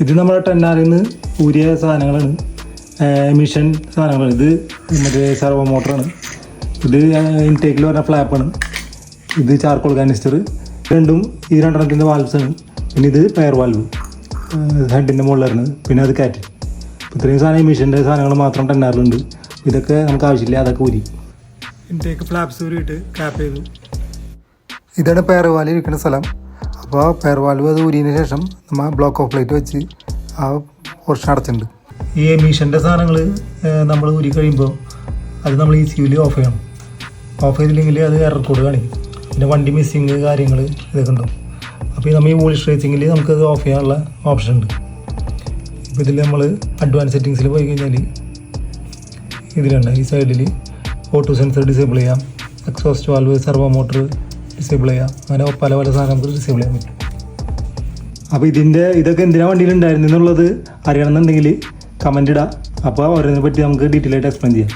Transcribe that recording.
ഇത് നമ്മുടെ ടെന്നാറിൽ നിന്ന് ഊരിയ സാധനങ്ങളാണ്, മിഷൻ സാധനങ്ങളാണ്. ഇത് മറ്റേ സെർവോ മോട്ടറാണ്. ഇത് ഇൻടേക്കിൽ വരുന്ന ഫ്ലാപ്പാണ്. ഇത് ചാർക്കോൾ കാനിസ്റ്റർ. രണ്ടും ഈ രണ്ടെണ്ണത്തിൻ്റെ വാൽവ്സാണ്. പിന്നെ ഇത് പെയർ വാൽവ് ഹെഡിൻ്റെ മുകളിൽ വരുന്നത്. പിന്നെ അത് കാറ്റ്. ഇത്രയും സാധനം മിഷൻ്റെ സാധനങ്ങൾ മാത്രം ടെന്നാറിലുണ്ട്. ഇതൊക്കെ നമുക്ക് ആവശ്യമില്ല, അതൊക്കെ ഊരി. ഇൻടേക്ക് ഫ്ലാപ്സ് ഊരിയിട്ട് ക്യാപ്പ് ചെയ്തു. ഇതാണ് പെയർ വാൽവ് ഇരിക്കുന്ന സ്ഥലം. അപ്പോൾ പെയർ വാൽവ് അത് ഊരിയതിന് ശേഷം നമ്മൾ ബ്ലോക്ക് ഓഫ് പ്ലേറ്റ് വെച്ച് ആ പോർഷൻ അടച്ചിട്ടുണ്ട്. ഈ എമിഷൻ്റെ സാധനങ്ങൾ നമ്മൾ ഊരി കഴിയുമ്പോൾ അത് നമ്മൾ ഈ ECUവിൽ ഓഫ് ചെയ്യണം. ഓഫ് ചെയ്തില്ലെങ്കിൽ അത് എറർ കോഡ് കാണിക്കും. പിന്നെ വണ്ടി മിസ്സിങ് കാര്യങ്ങൾ ഇതൊക്കെ ഉണ്ടാവും. അപ്പോൾ നമ്മൾ ഈ വോളിഷ് റേസിങ്ങിൽ നമുക്കത് ഓഫ് ചെയ്യാനുള്ള ഓപ്ഷൻ ഉണ്ട്. ഇപ്പോൾ ഇതിൽ നമ്മൾ അഡ്വാൻസ് സെറ്റിങ്സിൽ പോയി കഴിഞ്ഞാൽ ഇതിലുണ്ട് ഈ സൈഡിൽ ഓട്ടോ സെൻസർ ഡിസേബിൾ ചെയ്യാം, exhaust valve, servo motor disable ചെയ്യാം. അങ്ങനെ പല പല സാധനം നമുക്ക് ഡിസേബിൾ ചെയ്യാൻ പറ്റും. അപ്പോൾ ഇതൊക്കെ എന്തിനാണ് വണ്ടിയിലുണ്ടായിരുന്നു എന്നുള്ളത് അറിയണമെന്നുണ്ടെങ്കിൽ കമൻ്റ് ഇടാം. അപ്പോൾ ഓരോന്നിനെ പറ്റി നമുക്ക് ഡീറ്റെയിൽ ആയിട്ട് എക്സ്പ്ലെയിൻ ചെയ്യാം.